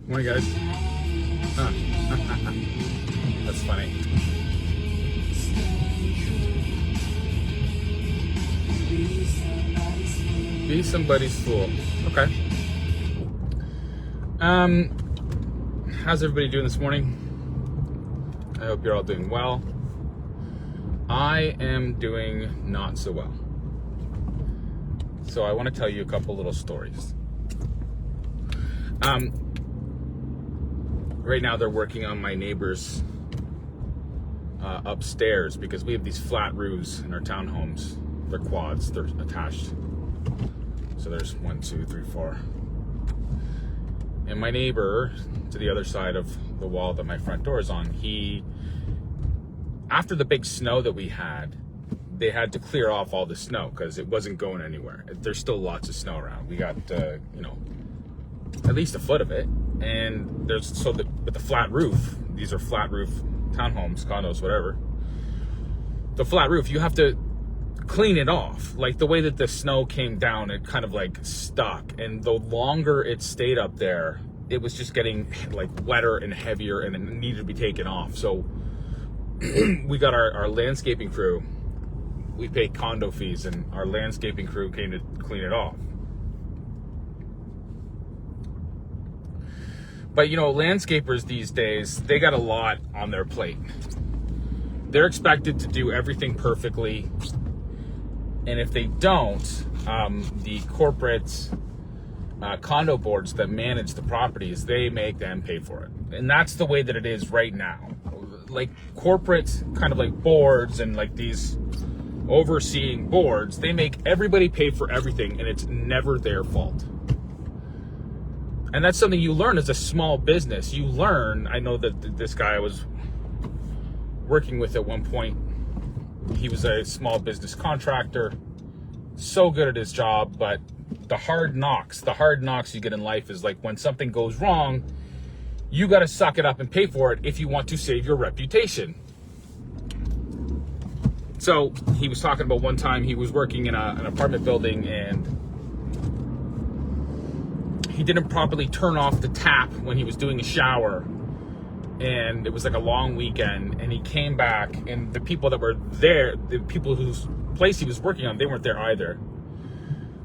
Morning, guys. Huh. That's funny. Be somebody's fool. Okay. How's everybody doing this morning? I hope you're all doing well. I am doing not so well. So I want to tell you a couple little stories. Right now they're working on my neighbors upstairs because we have these flat roofs in our townhomes. They're quads, they're attached. So there's 1, 2, 3, 4. And my neighbor to the other side of the wall that my front door is on, after the big snow that we had, they had to clear off all the snow because it wasn't going anywhere. There's still lots of snow around. We got, at least a foot of it. And with the flat roof, these are flat roof townhomes, condos, whatever. The flat roof, you have to clean it off. Like the way that the snow came down, it kind of like stuck. And the longer it stayed up there, it was just getting like wetter and heavier and it needed to be taken off. So we got our landscaping crew. We pay condo fees and our landscaping crew came to clean it off. But landscapers these days, they got a lot on their plate. They're expected to do everything perfectly. And if they don't, the corporate condo boards that manage the properties, they make them pay for it. And that's the way that it is right now. Like corporate kind of like boards and like these overseeing boards, they make everybody pay for everything and it's never their fault. And that's something you learn as a small business. You learn, I know that this guy I was working with at one point, he was a small business contractor, so good at his job, but the hard knocks you get in life is like when something goes wrong, you got to suck it up and pay for it if you want to save your reputation. So he was talking about one time he was working in an apartment building and he didn't properly turn off the tap when he was doing a shower. And it was like a long weekend and he came back and the people that were there, the people whose place he was working on, they weren't there either.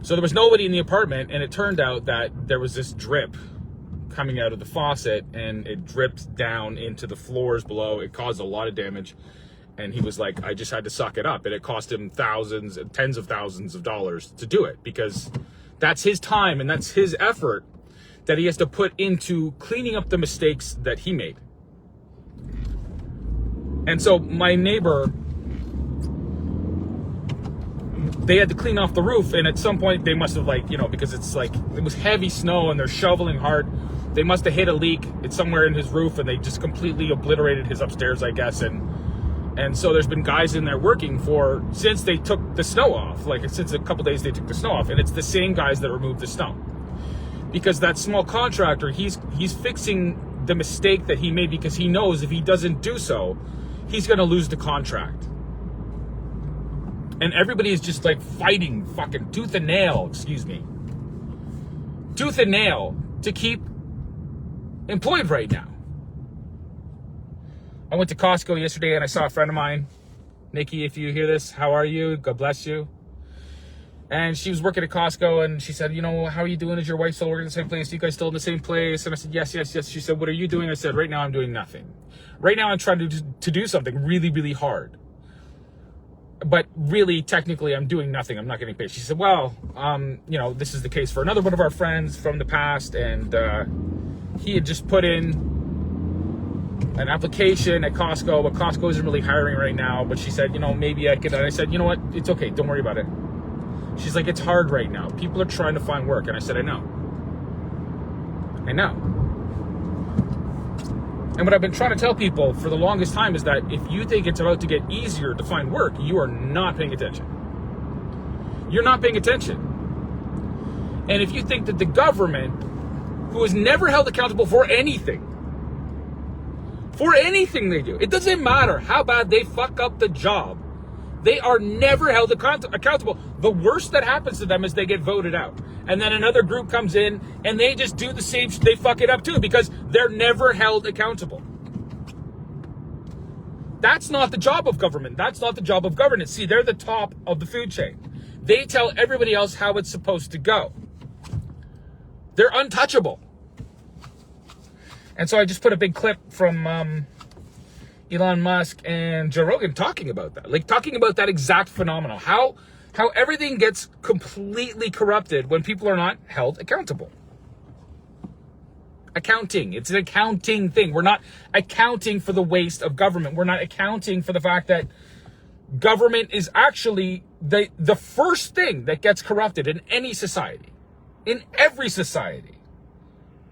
So there was nobody in the apartment and it turned out that there was this drip coming out of the faucet and it dripped down into the floors below. It caused a lot of damage. And he was like, I just had to suck it up. And it cost him thousands and tens of thousands of dollars to do it because that's his time and that's his effort that he has to put into cleaning up the mistakes that he made. And so my neighbor, they had to clean off the roof. And at some point they must have because it's like, it was heavy snow and they're shoveling hard. They must have hit a leak. It's somewhere in his roof and they just completely obliterated his upstairs, I guess. And so there's been guys in there working since they took the snow off, since a couple days they took the snow off. And it's the same guys that removed the snow. Because that small contractor, he's fixing the mistake that he made because he knows if he doesn't do so, he's going to lose the contract. And everybody is just like fighting fucking tooth and nail to keep employed right now. I went to Costco yesterday and I saw a friend of mine, Nikki, if you hear this, how are you? God bless you. And she was working at Costco and she said, how are you doing? Is your wife still working in the same place? Are you guys still in the same place? And I said, yes. She said, what are you doing? I said, right now I'm doing nothing. Right now I'm trying to do something really, really hard. But really, technically, I'm doing nothing. I'm not getting paid. She said, well, this is the case for another one of our friends from the past. And he had just put in an application at Costco, but Costco isn't really hiring right now. But she said, maybe I could. And I said, you know what? It's okay. Don't worry about it. She's like, it's hard right now. People are trying to find work. And I said, I know. And what I've been trying to tell people for the longest time is that if you think it's about to get easier to find work, you are not paying attention. You're not paying attention. And if you think that the government, who is never held accountable for anything they do, it doesn't matter how bad they fuck up the job, They are never held accountable. The worst that happens to them is they get voted out. And then another group comes in and they just do the same, they fuck it up too because they're never held accountable. That's not the job of government. That's not the job of governance. See, they're the top of the food chain. They tell everybody else how it's supposed to go. They're untouchable. And so I just put a big clip from Elon Musk and Joe Rogan talking about that. Like talking about that exact phenomenon. How everything gets completely corrupted when people are not held accountable. Accounting. It's an accounting thing. We're not accounting for the waste of government. We're not accounting for the fact that government is actually the first thing that gets corrupted in any society. In every society.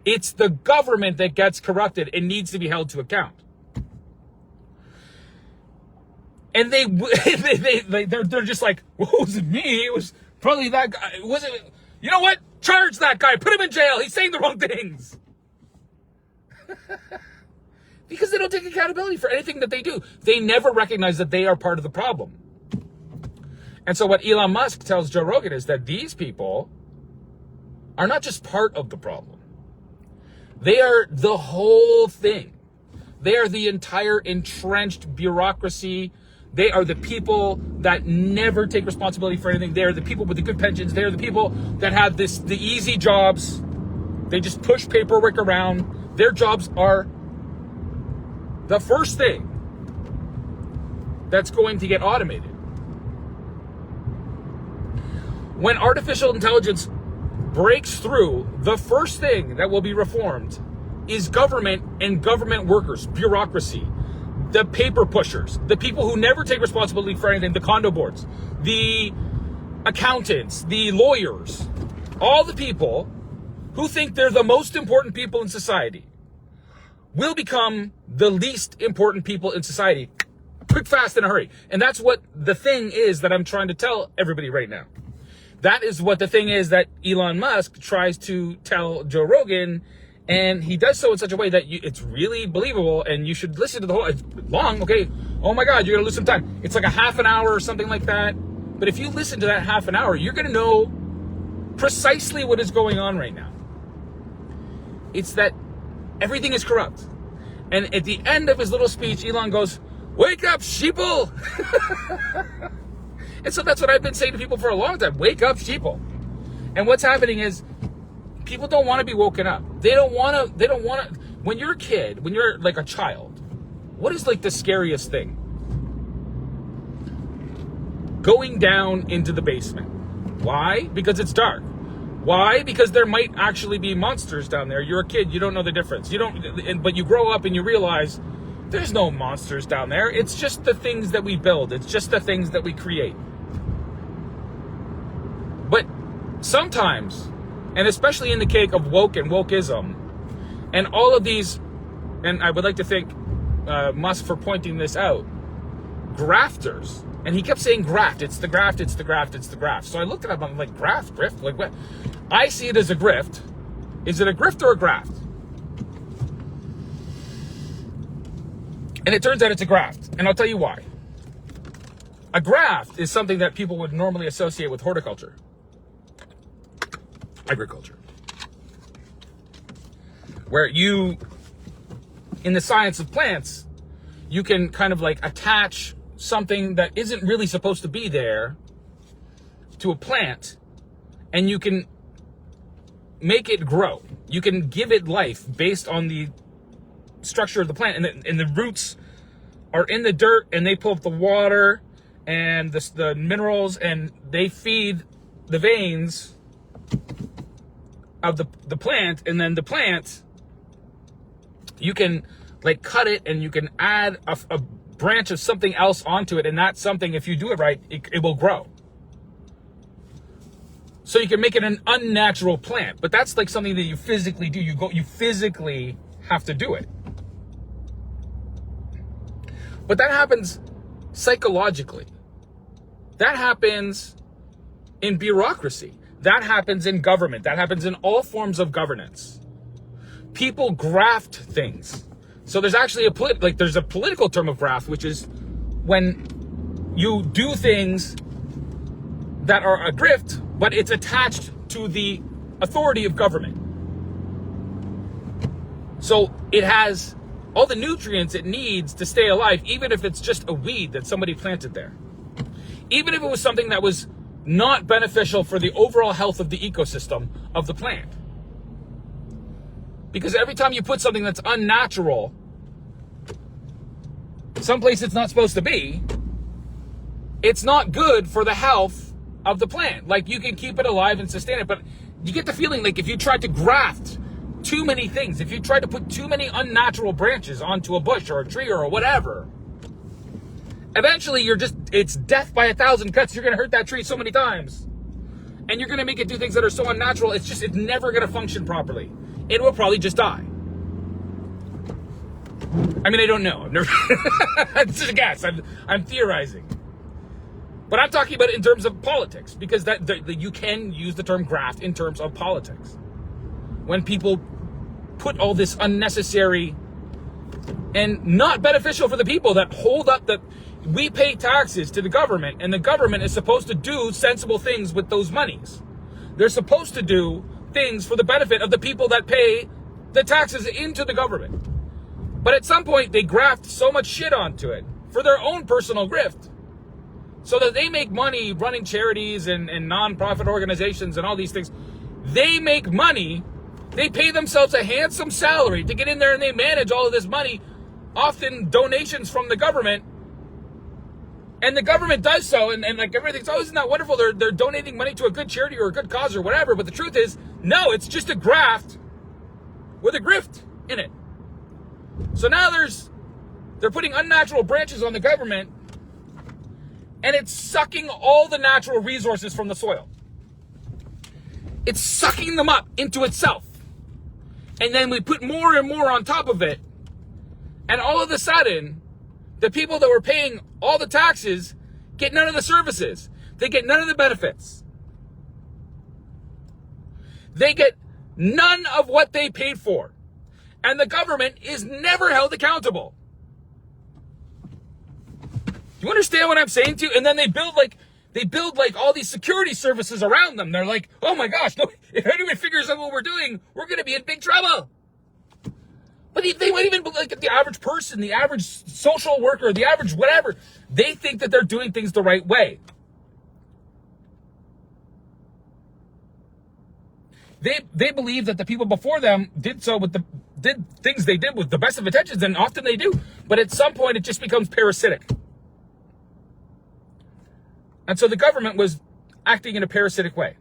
It's the government that gets corrupted and needs to be held to account. And they're just like, well, it wasn't me. It was probably that guy. It wasn't. You know what? Charge that guy. Put him in jail. He's saying the wrong things. Because they don't take accountability for anything that they do. They never recognize that they are part of the problem. And so what Elon Musk tells Joe Rogan is that these people are not just part of the problem. They are the whole thing. They are the entire entrenched bureaucracy. They are the people that never take responsibility for anything. They are the people with the good pensions. They are the people that have the easy jobs. They just push paperwork around. Their jobs are the first thing that's going to get automated. When artificial intelligence breaks through, the first thing that will be reformed is government and government workers, bureaucracy, the paper pushers, the people who never take responsibility for anything, the condo boards, the accountants, the lawyers, all the people who think they're the most important people in society will become the least important people in society, quick, fast, in a hurry. And that's what the thing is that I'm trying to tell everybody right now. That is what the thing is that Elon Musk tries to tell Joe Rogan, and he does so in such a way that it's really believable, and you should listen to the whole, it's long, okay, oh my God, you're gonna lose some time. It's like a half an hour or something like that, but if you listen to that half an hour, you're gonna know precisely what is going on right now. It's that everything is corrupt. And at the end of his little speech, Elon goes, "Wake up, sheeple!" And so that's what I've been saying to people for a long time. Wake up, sheeple. And what's happening is people don't want to be woken up. They don't want to. When you're a kid, when you're like a child, what is like the scariest thing? Going down into the basement. Why? Because it's dark. Why? Because there might actually be monsters down there. You're a kid, you don't know the difference. But you grow up and you realize there's no monsters down there. It's just the things that we build. It's just the things that we create. But sometimes, and especially in the cake of woke and wokeism, and all of these, and I would like to thank Musk for pointing this out, grafters, and he kept saying graft, it's the graft, it's the graft, it's the graft. So I looked it up, I'm like, graft, grift, like what? I see it as a grift. Is it a grift or a graft? And it turns out it's a graft, and I'll tell you why. A graft is something that people would normally associate with horticulture. Agriculture. Where you, in the science of plants, you can kind of like attach something that isn't really supposed to be there to a plant, and you can make it grow. You can give it life based on the structure of the plant, and the roots are in the dirt, and they pull up the water and the minerals, and they feed the veins of the plant, and then the plant, you can like cut it and you can add a branch of something else onto it, and that something, if you do it right, it will grow. So you can make it an unnatural plant, but that's like something that you physically do. You physically have to do it. But that happens psychologically. That happens in bureaucracy. That happens in government. That happens in all forms of governance. People graft things. So there's actually there's a political term of graft, which is when you do things that are a grift, but it's attached to the authority of government. So it has all the nutrients it needs to stay alive, even if it's just a weed that somebody planted there. Even if it was something that was not beneficial for the overall health of the ecosystem of the plant. Because every time you put something that's unnatural someplace it's not supposed to be, it's not good for the health of the plant. Like, you can keep it alive and sustain it, but you get the feeling like if you tried to graft too many things, if you tried to put too many unnatural branches onto a bush or a tree or whatever, eventually it's death by 1,000 cuts. You're going to hurt that tree so many times. And you're going to make it do things that are so unnatural, it's never going to function properly. It will probably just die. I mean, I don't know. I've never, it's just a guess. I'm theorizing. But I'm talking about it in terms of politics, because you can use the term graft in terms of politics. When people put all this unnecessary and not beneficial for the people that hold up we pay taxes to the government, and the government is supposed to do sensible things with those monies. They're supposed to do things for the benefit of the people that pay the taxes into the government. But at some point, they graft so much shit onto it for their own personal grift, so that they make money running charities and non-profit organizations and all these things. They make money. They pay themselves a handsome salary to get in there, and they manage all of this money, often donations from the government. And the government does so, and like everything's, oh, isn't that wonderful? They're donating money to a good charity or a good cause or whatever. But the truth is, no, it's just a graft with a grift in it. So now they're putting unnatural branches on the government, and it's sucking all the natural resources from the soil. It's sucking them up into itself. And then we put more and more on top of it. And all of a sudden, the people that were paying all the taxes get none of the services. They get none of the benefits. They get none of what they paid for. And the government is never held accountable. Do you understand what I'm saying to you? And then they build like all these security services around them. They're like, oh my gosh, no, if anyone figures out what we're doing, we're going to be in big trouble. But they might even like the average person, the average social worker, the average whatever, they think that they're doing things the right way. They believe that the people before them did things they did with the best of intentions, and often they do. But at some point, it just becomes parasitic. And so the government was acting in a parasitic way.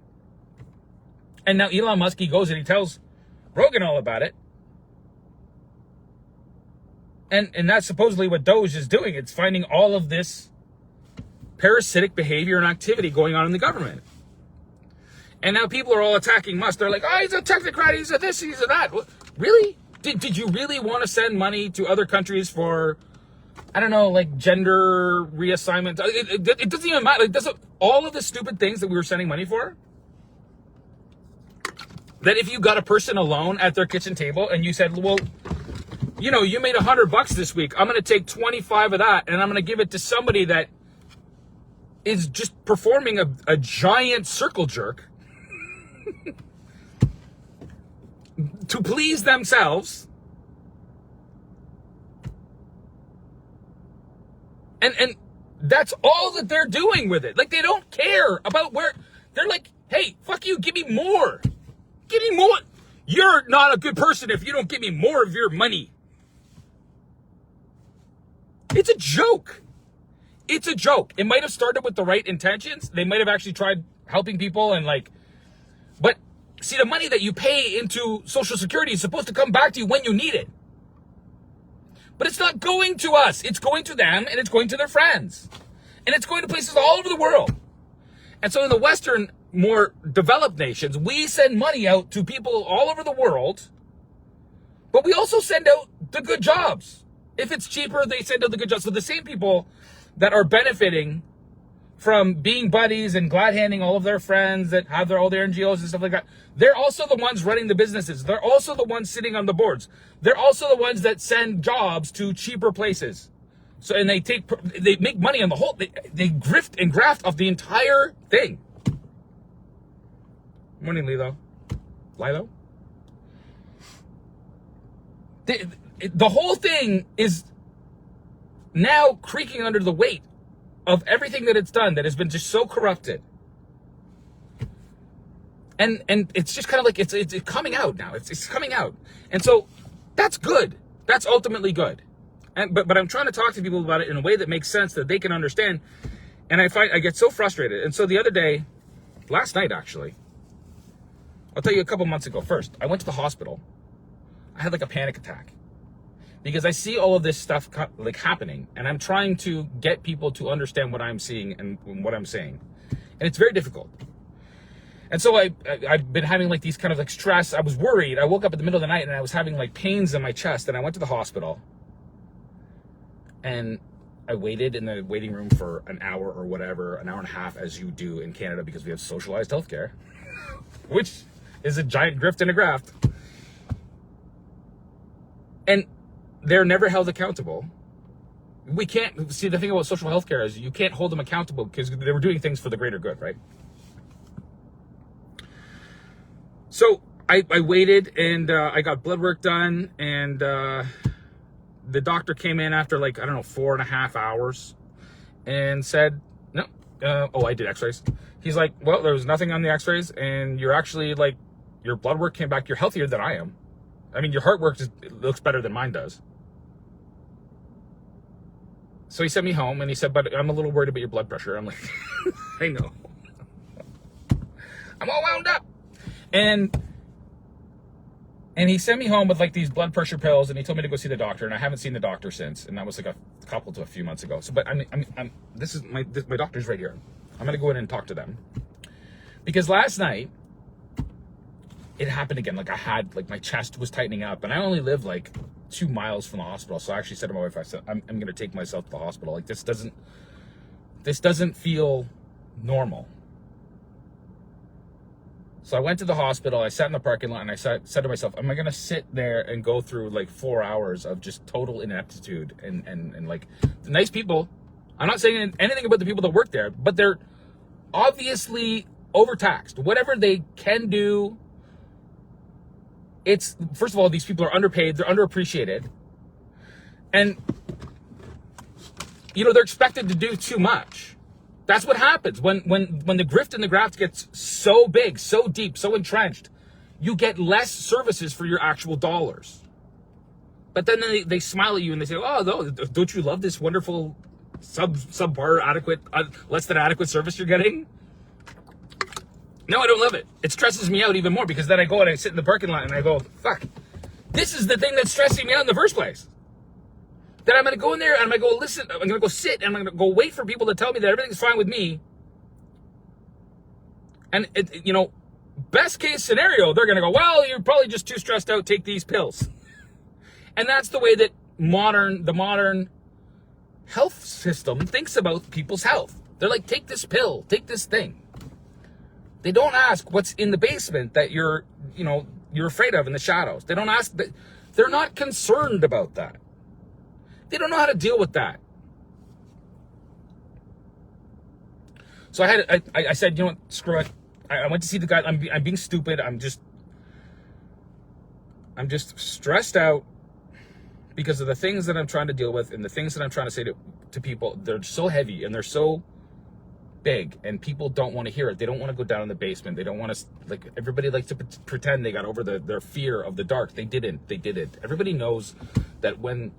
And now Elon Musk, he goes and he tells Rogan all about it. And that's supposedly what DOGE is doing. It's finding all of this parasitic behavior and activity going on in the government. And now people are all attacking Musk. They're like, oh, he's a technocrat, he's a this, he's a that. Really? Did you really want to send money to other countries for, I don't know, like gender reassignment? It doesn't even matter. Like, all of the stupid things that we were sending money for, that if you got a person alone at their kitchen table and you said, well, you know, you made $100 this week, I'm going to take 25 of that and I'm going to give it to somebody that is just performing a giant circle jerk to please themselves. And that's all that they're doing with it. Like, they don't care about where. They're like, hey, fuck you, give me more. Give me more. You're not a good person if you don't give me more of your money. It's a joke. It's a joke. It might have started with the right intentions. They might have actually tried helping people and but see, the money that you pay into Social Security is supposed to come back to you when you need it. But it's not going to us. It's going to them, and it's going to their friends. And it's going to places all over the world. And so in the Western, more developed nations, we send money out to people all over the world, but we also send out the good jobs. If it's cheaper, they send out the good jobs. So the same people that are benefiting from being buddies and glad handing all of their friends that have all their NGOs and stuff like that, they're also the ones running the businesses. They're also the ones sitting on the boards. They're also the ones that send jobs to cheaper places So, and they make money on the whole, they grift and graft off the entire thing. Morning, Lilo. The whole thing is now creaking under the weight of everything that it's done that has been just so corrupted. And it's just kind of like, it's coming out now. It's coming out. And so that's good. That's ultimately good. But I'm trying to talk to people about it in a way that makes sense, that they can understand. And I get so frustrated. And so the other day, last night actually, I'll tell you a couple months ago. First, I went to the hospital. I had like a panic attack because I see all of this stuff like happening, and I'm trying to get people to understand what I'm seeing and what I'm saying. And it's very difficult. And so I've been having like these kind of like stress. I was worried. I woke up in the middle of the night and I was having like pains in my chest, and I went to the hospital. And I waited in the waiting room for an hour or whatever, an hour and a half, as you do in Canada, because we have socialized healthcare, which is a giant grift and a graft. And they're never held accountable. We can't, see, the thing about social healthcare is you can't hold them accountable because they were doing things for the greater good, right? So I waited, and I got blood work done, and the doctor came in after like, I don't know, 4.5 hours and said, no, I did x-rays. He's like, well, there was nothing on the x-rays, and you're actually like, your blood work came back, you're healthier than I am. I mean, your heart work it looks better than mine does. So he sent me home, and he said, but I'm a little worried about your blood pressure. I'm like, I know. I'm all wound up. And he sent me home with like these blood pressure pills, and he told me to go see the doctor, and I haven't seen the doctor since, and that was like a couple to a few months ago. So, but this is my doctor's right here. I'm gonna go in and talk to them, because last night it happened again. Like I had like my chest was tightening up, and I only live like 2 miles from the hospital. So I actually said to my wife, I said, I'm gonna take myself to the hospital. Like this doesn't feel normal. So I went to the hospital, I sat in the parking lot, and I said to myself, am I going to sit there and go through like 4 hours of just total ineptitude and like the nice people? I'm not saying anything about the people that work there, but they're obviously overtaxed. Whatever they can do, it's, first of all, these people are underpaid, they're underappreciated. And, you know, they're expected to do too much. That's what happens when the grift and the graft gets so big, so deep, so entrenched. You get less services for your actual dollars. But then they smile at you and they say, oh, no, don't you love this wonderful subpar adequate, less than adequate service you're getting? No, I don't love it. It stresses me out even more, because then I go and I sit in the parking lot and I go, fuck, this is the thing that's stressing me out in the first place. Then I'm going to go in there and I'm going to go listen, I'm going to go sit, and I'm going to go wait for people to tell me that everything's fine with me. And, you know, best case scenario, they're going to go, well, you're probably just too stressed out, take these pills. And that's the way that the modern health system thinks about people's health. They're like, take this pill, take this thing. They don't ask what's in the basement that you're afraid of in the shadows. They don't ask that. They're not concerned about that. They don't know how to deal with that. So I said, you know what, screw it. I went to see the guy. I'm being stupid. I'm just stressed out because of the things that I'm trying to deal with, and the things that I'm trying to say to people. They're so heavy and they're so big, and people don't want to hear it. They don't want to go down in the basement. They don't want to, like, everybody likes to pretend they got over their fear of the dark. They didn't. They did it. Everybody knows that when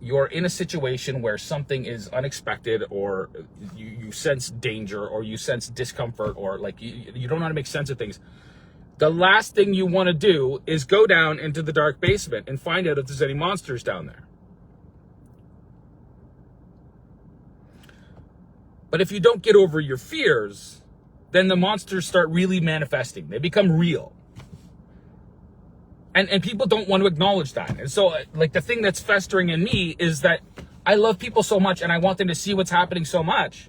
you're in a situation where something is unexpected, or you sense danger, or you sense discomfort, or like you don't know how to make sense of things, the last thing you want to do is go down into the dark basement and find out if there's any monsters down there. But if you don't get over your fears, then the monsters start really manifesting. They become real. And people don't want to acknowledge that. And so, like, the thing that's festering in me is that I love people so much, and I want them to see what's happening so much,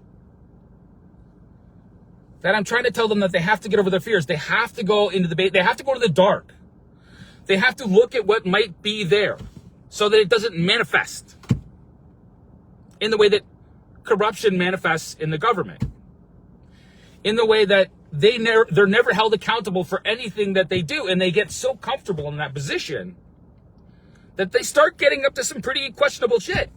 that I'm trying to tell them that they have to get over their fears. They have to go into they have to go to the dark. They have to look at what might be there so that it doesn't manifest. in the way that corruption manifests in the government, in the way that they're never held accountable for anything that they do, and they get so comfortable in that position that they start getting up to some pretty questionable shit.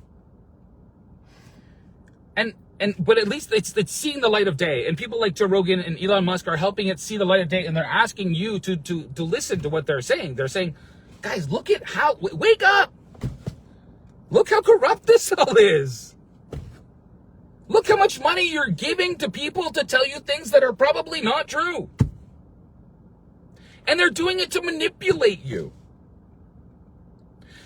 But at least it's seeing the light of day, and people like Joe Rogan and Elon Musk are helping it see the light of day, and they're asking you to listen to what they're saying. They're saying, guys, look at how, wake up! Look how corrupt this all is. Look how much money you're giving to people to tell you things that are probably not true. And they're doing it to manipulate you.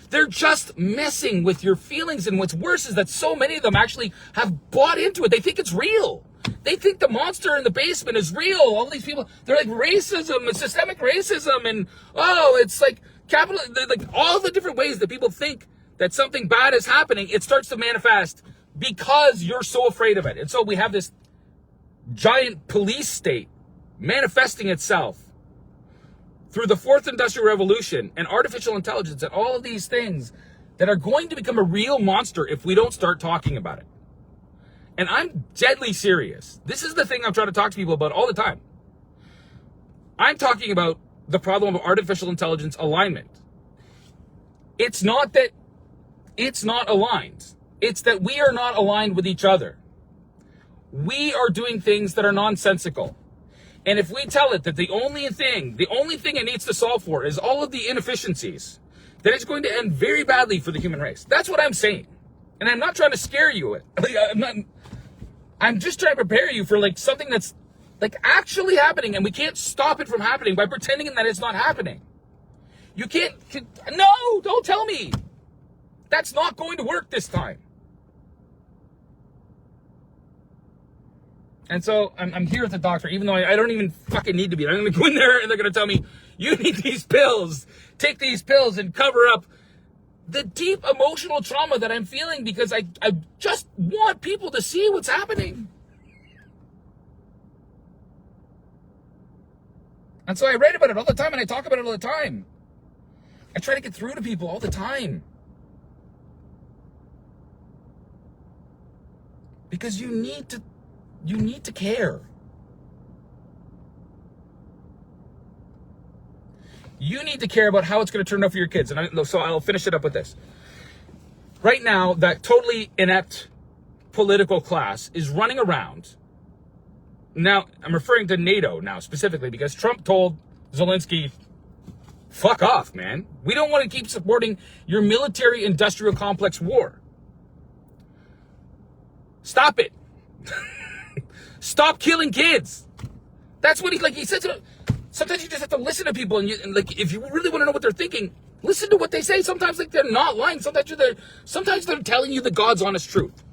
They're just messing with your feelings, and what's worse is that so many of them actually have bought into it. They think it's real. They think the monster in the basement is real. All these people, they're like racism and systemic racism, and it's like capital, like all the different ways that people think that something bad is happening. It starts to manifest because you're so afraid of it. And so we have this giant police state manifesting itself through the fourth industrial revolution and artificial intelligence and all of these things that are going to become a real monster if we don't start talking about it. And I'm deadly serious. This is the thing I'm trying to talk to people about all the time. I'm talking about the problem of artificial intelligence alignment. It's not that it's not aligned. It's that we are not aligned with each other. We are doing things that are nonsensical. And if we tell it that the only thing it needs to solve for is all of the inefficiencies, then it's going to end very badly for the human race. That's what I'm saying. And I'm not trying to scare you. I'm just trying to prepare you for like something that's like actually happening, and we can't stop it from happening by pretending that it's not happening. You can't, no, don't tell me. That's not going to work this time. And so I'm here at the doctor, even though I don't even fucking need to be. I'm going to go in there and they're going to tell me, you need these pills. Take these pills and cover up the deep emotional trauma that I'm feeling because I just want people to see what's happening. And so I write about it all the time and I talk about it all the time. I try to get through to people all the time. Because you need to care. You need to care about how it's going to turn out for your kids. And so I'll finish it up with this. Right now, that totally inept political class is running around. Now, I'm referring to NATO now specifically because Trump told Zelensky, fuck off, man. We don't want to keep supporting your military-industrial complex war. Stop it. Stop killing kids. That's what he said. Sometimes you just have to listen to people, and if you really want to know what they're thinking, listen to what they say. Sometimes they're not lying. Sometimes they're telling you the God's honest truth.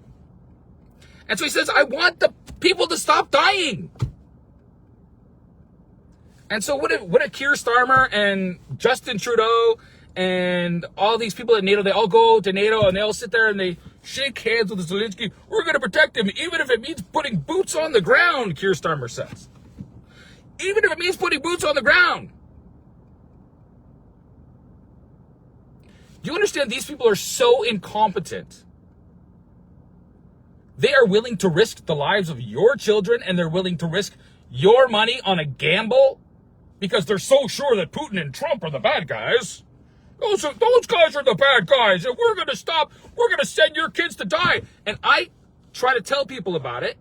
And so he says, I want the people to stop dying. And so what if Keir Starmer and Justin Trudeau and all these people at NATO, they all go to NATO and they all sit there and they shake hands with Zelensky. We're going to protect him, even if it means putting boots on the ground, Keir Starmer says. Even if it means putting boots on the ground. Do you understand these people are so incompetent? They are willing to risk the lives of your children and they're willing to risk your money on a gamble because they're so sure that Putin and Trump are the bad guys. Those guys are the bad guys, and we're going to send your kids to die. And I try to tell people about it,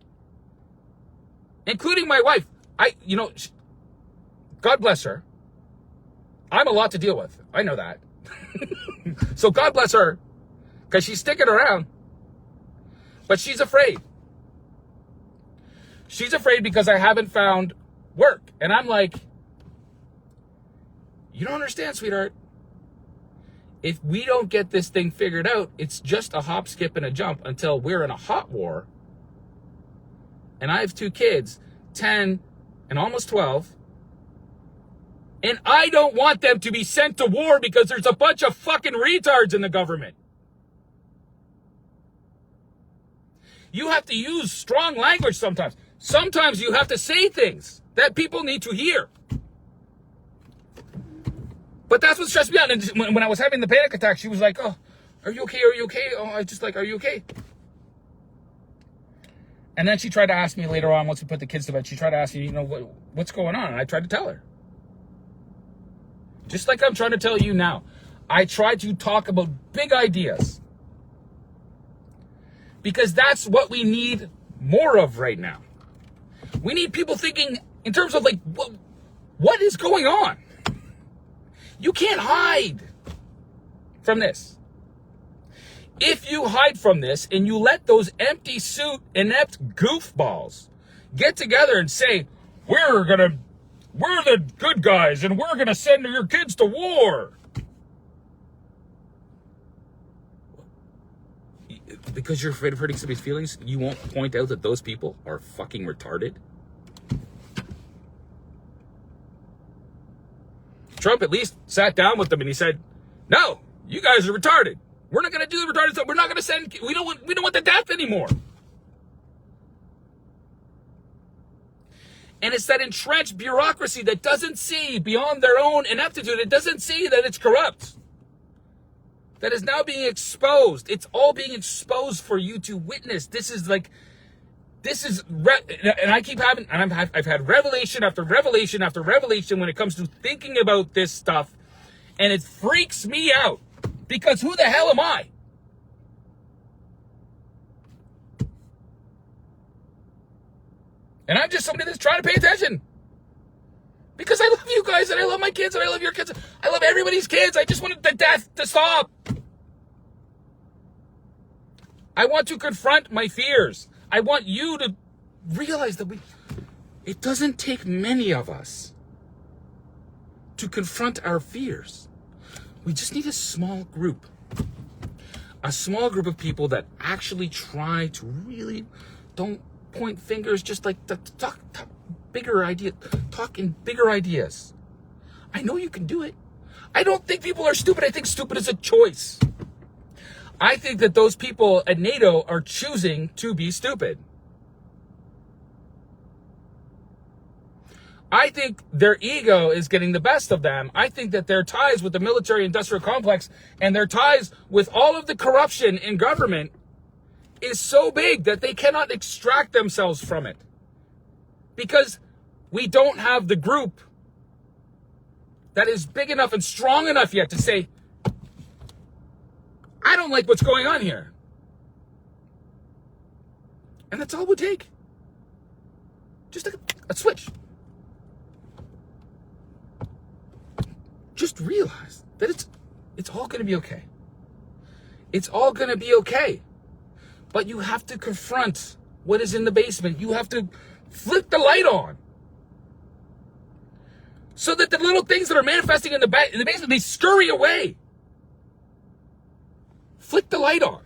including my wife. God bless her. I'm a lot to deal with. I know that. So God bless her, because she's sticking around. But she's afraid. She's afraid because I haven't found work. And I'm like, you don't understand, sweetheart. If we don't get this thing figured out, it's just a hop, skip, and a jump until we're in a hot war. And I have 2 kids, 10 and almost 12. And I don't want them to be sent to war because there's a bunch of fucking retards in the government. You have to use strong language sometimes. Sometimes you have to say things that people need to hear. But that's what stressed me out. And when I was having the panic attack, she was like, oh, are you okay? Are you okay? Oh, I just like, are you okay? And then she tried to ask me later on, once we put the kids to bed, she tried to ask me, what's going on? And I tried to tell her. Just like I'm trying to tell you now. I tried to talk about big ideas. Because that's what we need more of right now. We need people thinking in terms of like, what is going on? You can't hide from this. If you hide from this and you let those empty suit, inept goofballs get together and say, we're the good guys and we're gonna send your kids to war. Because you're afraid of hurting somebody's feelings, you won't point out that those people are fucking retarded. Trump at least sat down with them and he said, no, you guys are retarded. We're not going to do the retarded stuff. We're not going to send, we don't want the death anymore. And it's that entrenched bureaucracy that doesn't see beyond their own ineptitude. It doesn't see that it's corrupt. That is now being exposed. It's all being exposed for you to witness. And I keep having, and I've had revelation after revelation after revelation when it comes to thinking about this stuff. And it freaks me out. Because who the hell am I? And I'm just somebody that's trying to pay attention. Because I love you guys and I love my kids and I love your kids. I love everybody's kids. I just wanted the death to stop. I want to confront my fears. I want you to realize that it doesn't take many of us to confront our fears. We just need a small group. A small group of people that actually try to really don't point fingers, just like talk bigger ideas. Talk in bigger ideas. I know you can do it. I don't think people are stupid. I think stupid is a choice. I think that those people at NATO are choosing to be stupid. I think their ego is getting the best of them. I think that their ties with the military-industrial complex and their ties with all of the corruption in government is so big that they cannot extract themselves from it. Because we don't have the group that is big enough and strong enough yet to say, I don't like what's going on here. And that's all it would take. Just a switch. Just realize that it's all going to be okay. It's all going to be okay. But you have to confront what is in the basement. You have to flip the light on. So that the little things that are manifesting in the basement, they scurry away. Flick the light on.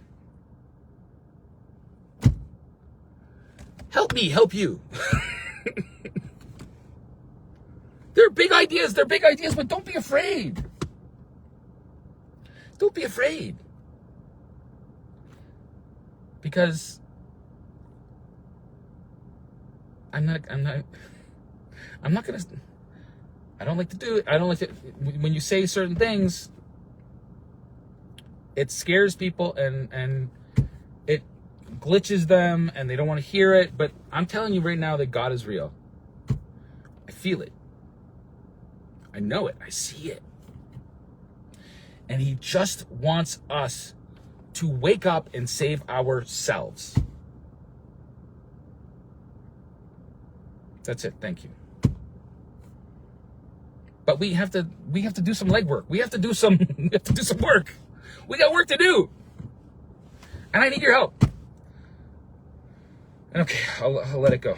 Help me help you. They're big ideas, but don't be afraid. Don't be afraid. Because I'm not gonna, I don't like to do it. I don't like to, when you say certain things, it scares people and it glitches them and they don't want to hear it. But I'm telling you right now that God is real. I feel it. I know it. I see it. And he just wants us to wake up and save ourselves. That's it. Thank you. But we have to do some legwork. We have to do some work. We got work to do. And I need your help. Okay, I'll let it go.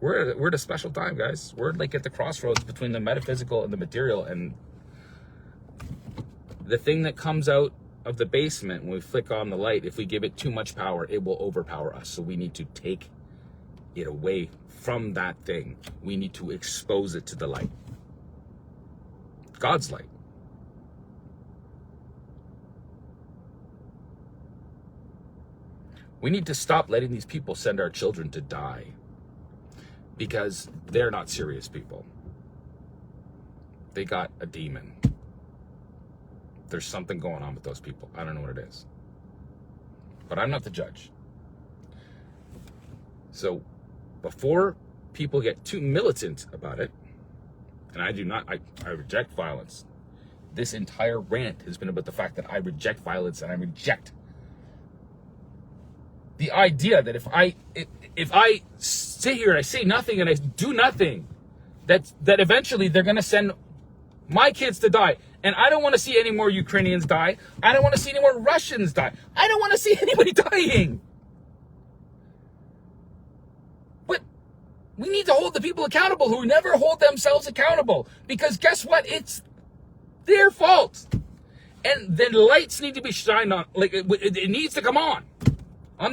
We're at a special time, guys. We're like at the crossroads between the metaphysical and the material, and the thing that comes out of the basement when we flick on the light, if we give it too much power, it will overpower us. So we need to take it away from that thing. We need to expose it to the light. God's light. We need to stop letting these people send our children to die. Because they're not serious people. They got a demon. There's something going on with those people. I don't know what it is. But I'm not the judge. So before people get too militant about it, and I do not, I reject violence. This entire rant has been about the fact that I reject violence, and I reject the idea that if I sit here and I say nothing and I do nothing, that eventually they're going to send my kids to die. And I don't want to see any more Ukrainians die. I don't want to see any more Russians die. I don't want to see anybody dying. But we need to hold the people accountable who never hold themselves accountable. Because guess what? It's their fault. And the lights need to be shined on. Like, it needs to come on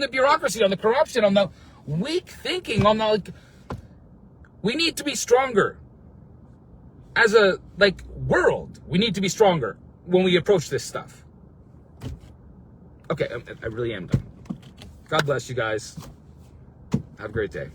the bureaucracy, on the corruption, on the weak thinking, on the, like, we need to be stronger. As a, like, world, we need to be stronger when we approach this stuff. Okay, I really am done. God bless you guys. Have a great day.